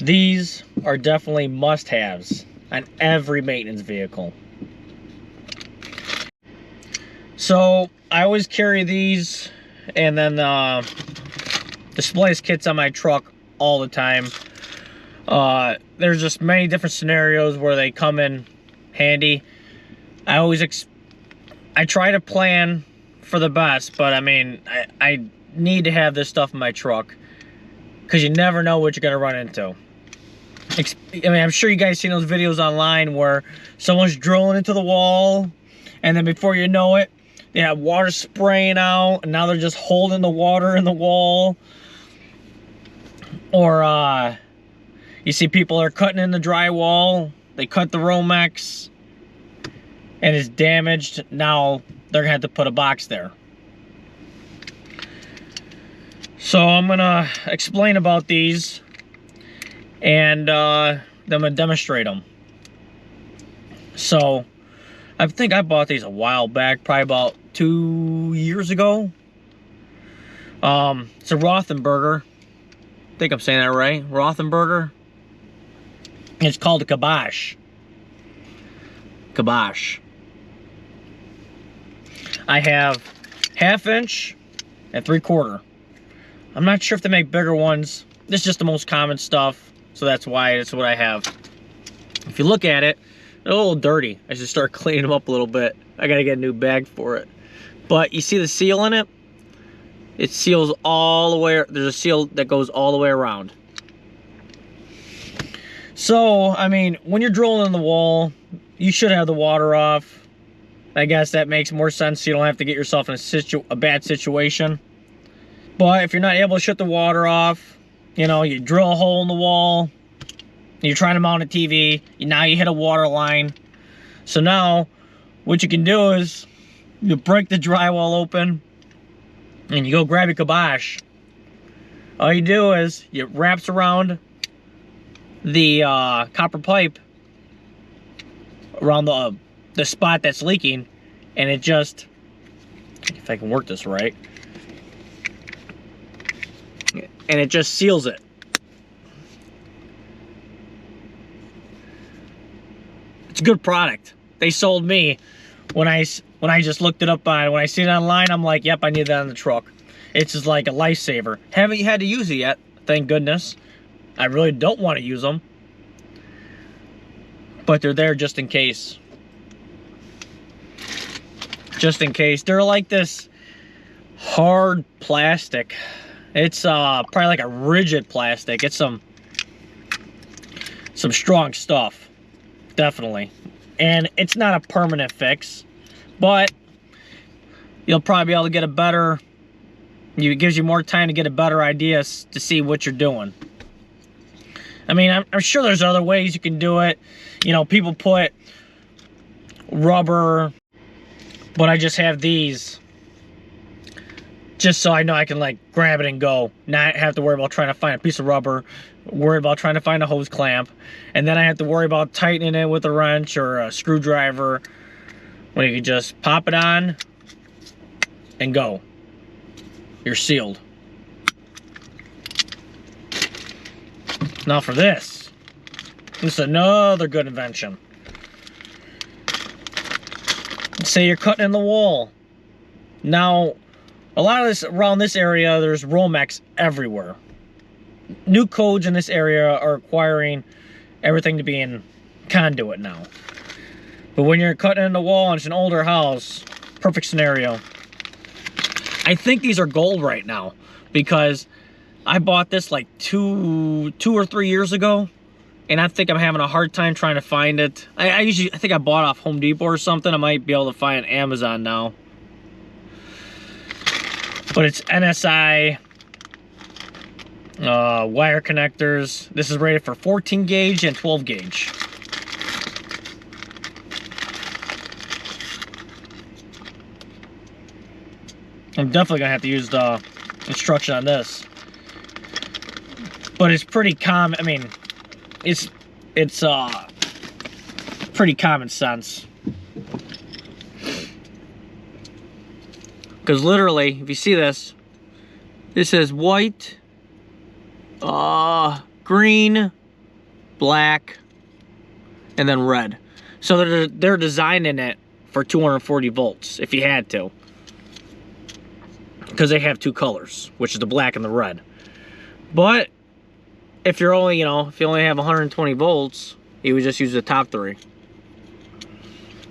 These are definitely must-haves on every maintenance vehicle. So I always carry these, and then the splice kits on my truck all the time. There's just many different scenarios where they come in handy. I try to plan for the best, but I mean, I need to have this stuff in my truck because you never know what you're gonna run into. I mean, I'm sure you guys seen those videos online where someone's drilling into the wall, and then before you know it, they have water spraying out, and now they're just holding the water in the wall. Or you see people are cutting in the drywall. They cut the Romex, and it's damaged. Now they're gonna have to put a box there. So I'm gonna explain about these, and then I'm gonna demonstrate them. So I think I bought these a while back, probably about 2 years ago. It's a Rothenberger. I think I'm saying that right. Rothenberger. It's called a Kibosh. Kibosh. I have 1/2 inch and 3/4. I'm not sure if they make bigger ones. This is just the most common stuff, so that's why it's what I have. If you look at it, they're a little dirty. I should start cleaning them up a little bit. I gotta get a new bag for it. But you see the seal in it? It seals all the way. There's a seal that goes all the way around. So, I mean, when you're drilling in the wall, you should have the water off. I guess that makes more sense so you don't have to get yourself in a bad situation. But if you're not able to shut the water off, you know, you drill a hole in the wall, you're trying to mount a TV, now you hit a water line. So now, what you can do is, you break the drywall open, and you go grab your Kibosh. All you do is, it wraps around the copper pipe around the spot that's leaking, and it just, if I can work this right, and it just seals it. It's a good product. They sold me when I just looked it up when I see it online. I'm like, yep, I need that on the truck. It's just like a lifesaver. Haven't had to use it yet, thank goodness. I really don't want to use them, but they're there just in case. Just in case. They're like this hard plastic. It's probably like a rigid plastic. It's some strong stuff, definitely. And it's not a permanent fix, but you'll probably be able to get a better, it gives you more time to get a better idea to see what you're doing. I mean, I'm sure there's other ways you can do it. You know, people put rubber, but I just have these just so I know I can like grab it and go, not have to worry about trying to find a piece of rubber, worry about trying to find a hose clamp, and then I have to worry about tightening it with a wrench or a screwdriver, when you can just pop it on and go. You're sealed. Now for this is another good invention. Say you're cutting in the wall. Now, a lot of this, around this area, there's Romex everywhere. New codes in this area are requiring everything to be in conduit now. But when you're cutting in the wall and it's an older house, perfect scenario. I think these are gold right now because I bought this like two or 3 years ago, and I think I'm having a hard time trying to find it. I think I bought off Home Depot or something. I might be able to find it on Amazon now. But it's NSI wire connectors. This is rated for 14 gauge and 12 gauge. I'm definitely gonna have to use the instruction on this. But it's pretty common. I mean, it's pretty common sense. Because literally, if you see this, this says white, green, black, and then red. So they're designing it for 240 volts if you had to. Because they have two colors, which is the black and the red. But if you're only, you know, if you only have 120 volts, you would just use the top three.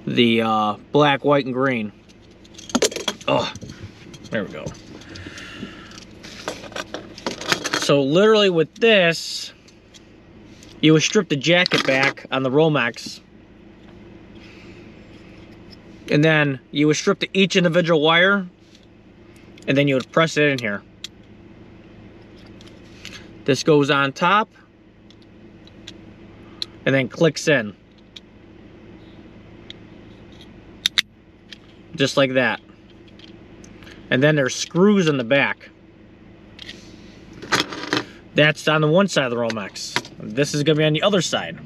The black, white, and green. Oh, there we go. So literally with this, you would strip the jacket back on the Romex, and then you would strip each individual wire, and then you would press it in here. This goes on top, and then clicks in. Just like that. And then there's screws in the back. That's on the one side of the Romex. This is going to be on the other side.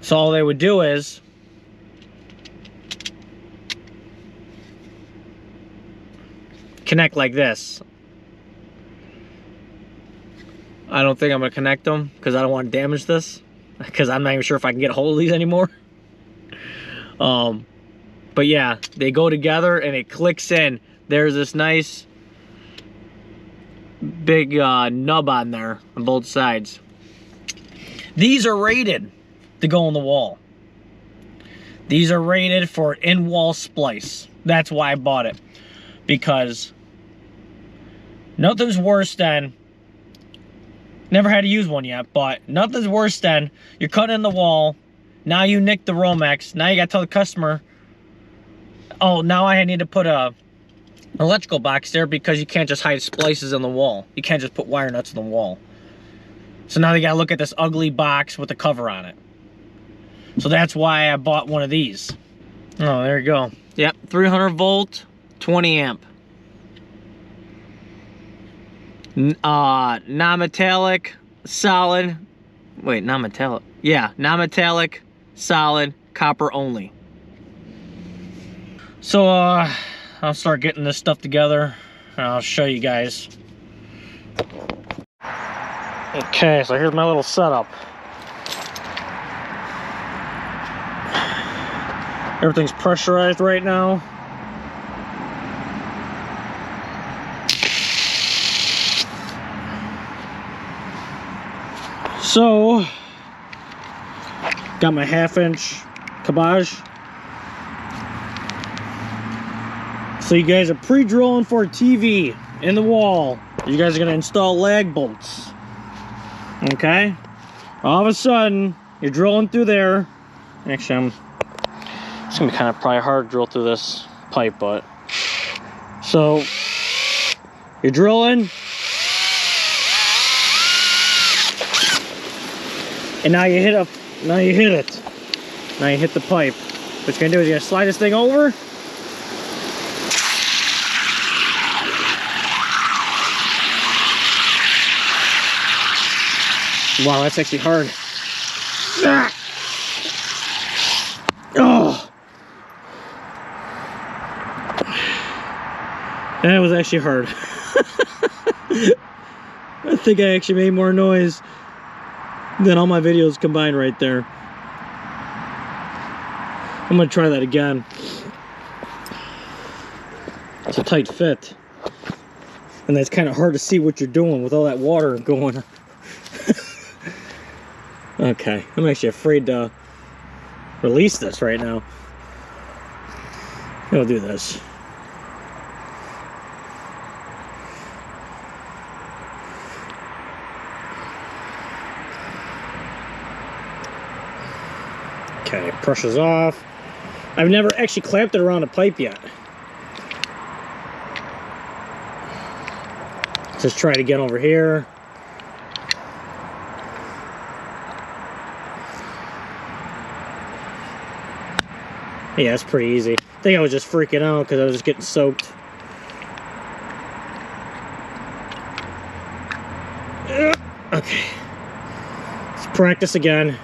So all they would do is connect like this. I don't think I'm going to connect them because I don't want to damage this, because I'm not even sure if I can get a hold of these anymore. But yeah, they go together and it clicks in. There's this nice big nub on there on both sides. These are rated to go on the wall. These are rated for an in-wall splice. That's why I bought it, because nothing's worse than, never had to use one yet, but nothing's worse than you're cutting in the wall. Now you nick the Romex. Now you got to tell the customer, oh, now I need to put an electrical box there, because you can't just hide splices on the wall. You can't just put wire nuts on the wall. So now they got to look at this ugly box with the cover on it. So that's why I bought one of these. Oh, there you go. Yep, 300 volt, 20 amp. Non-metallic, solid. Wait, non-metallic. Yeah, non-metallic, solid, copper only. So I'll start getting this stuff together and I'll show you guys. Okay, so here's my little setup. Everything's pressurized right now. So, got my 1/2-inch Kibosh. So you guys are pre-drilling for a TV in the wall. You guys are gonna install lag bolts. Okay? All of a sudden, you're drilling through there. Actually, it's gonna be kind of probably hard to drill through this pipe, but. So, you're drilling. And now you hit it. Now you hit the pipe. What you're gonna do is you're gonna slide this thing over. Wow, that's actually hard. Ah. Oh, that was actually hard. I think I actually made more noise than all my videos combined right there. I'm gonna try that again. It's a tight fit, and it's kind of hard to see what you're doing with all that water going. Okay, I'm actually afraid to release this right now. I'll do this. Okay, pressure's off. I've never actually clamped it around a pipe yet. Just try it again over here. Yeah, it's pretty easy. I think I was just freaking out because I was just getting soaked. Okay. Let's practice again.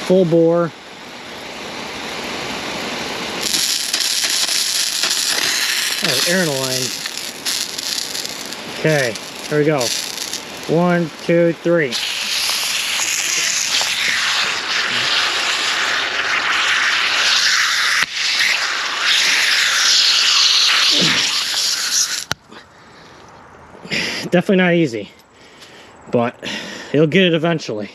full bore. Oh, air in the line. Okay, here we go. 1, 2, 3. Definitely not easy, but he'll get it eventually.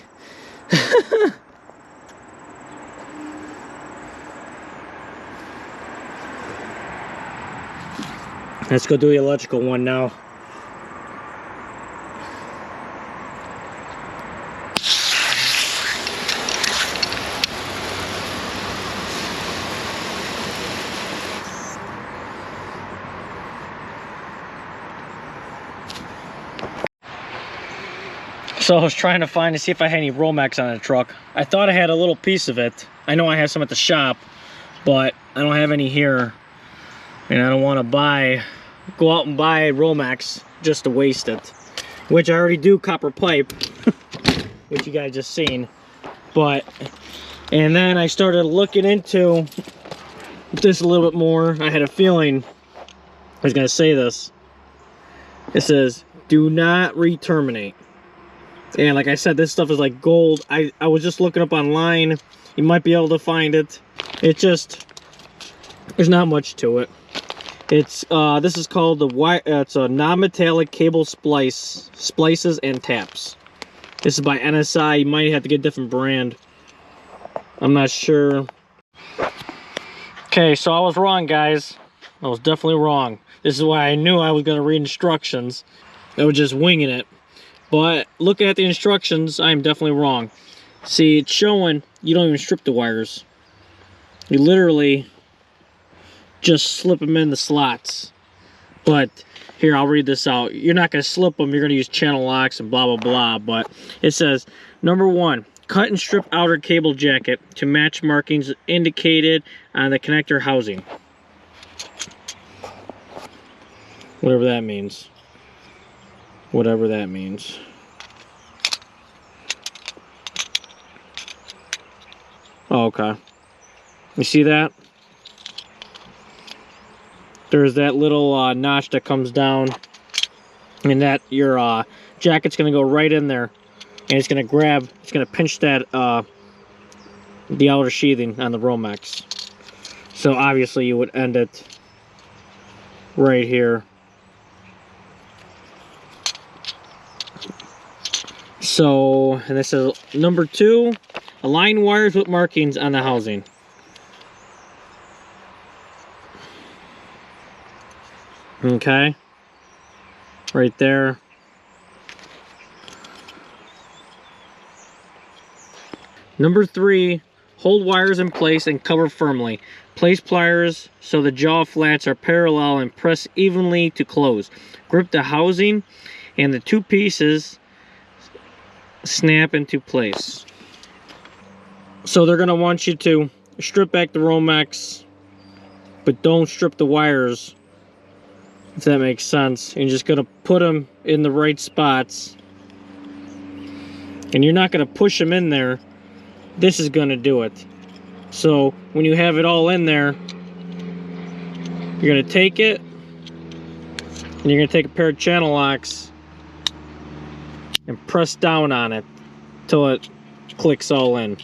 Let's go do the electrical one now. So I was trying to find to see if I had any Romex on the truck. I thought I had a little piece of it. I know I have some at the shop, but I don't have any here. And I don't want to go out and buy Romex just to waste it. Which I already do copper pipe, which you guys just seen. And then I started looking into this a little bit more. I had a feeling I was going to say this. It says, do not re-terminate. And like I said, this stuff is like gold. I was just looking up online. You might be able to find it. It just, there's not much to it. It's this is called the it's a non-metallic cable splices and taps. This is by NSI. You might have to get a different brand. I'm not sure. Okay, so I was wrong, guys. I was definitely wrong. This is why I knew I was gonna read instructions. I was just winging it. But looking at the instructions, I'm definitely wrong. See, it's showing you don't even strip the wires. You literally just slip them in the slots. But here, I'll read this out. You're not going to slip them. You're going to use channel locks and blah, blah, blah. But it says, number 1, cut and strip outer cable jacket to match markings indicated on the connector housing. Whatever that means. Whatever that means. Oh, okay. You see that? There's that little notch that comes down, and that your jacket's gonna go right in there, and it's gonna grab, it's gonna pinch that the outer sheathing on the Romex. So obviously you would end it right here. So, and this is number 2, align wires with markings on the housing. Okay, right there. Number 3, hold wires in place and cover firmly. Place pliers so the jaw flats are parallel and press evenly to close. Grip the housing and the 2 pieces snap into place. So they're going to want you to strip back the Romex, but don't strip the wires, if that makes sense. You're just going to put them in the right spots, and you're not going to push them in there. This is going to do it. So when you have it all in there, you're going to take it, and you're going to take a pair of channel locks and press down on it till it clicks all in.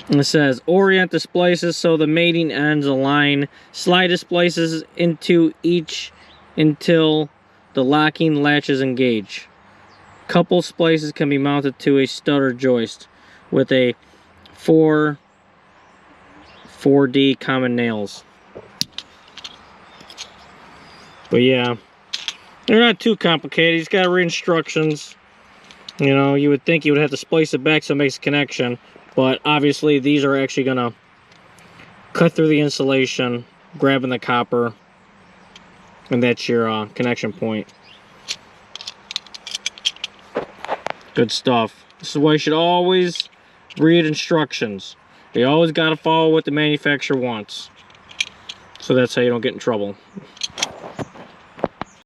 And it says, orient the splices so the mating ends align. Slide the splices into each until the locking latches engage. Couple splices can be mounted to a stutter joist with a 4D common nails. But yeah, they're not too complicated. You just gotta read instructions. You know, you would think you would have to splice it back so it makes a connection, but obviously these are actually gonna cut through the insulation, grabbing the copper, and that's your connection point. Good stuff. This is why you should always read instructions. You always gotta follow what the manufacturer wants. So that's how you don't get in trouble.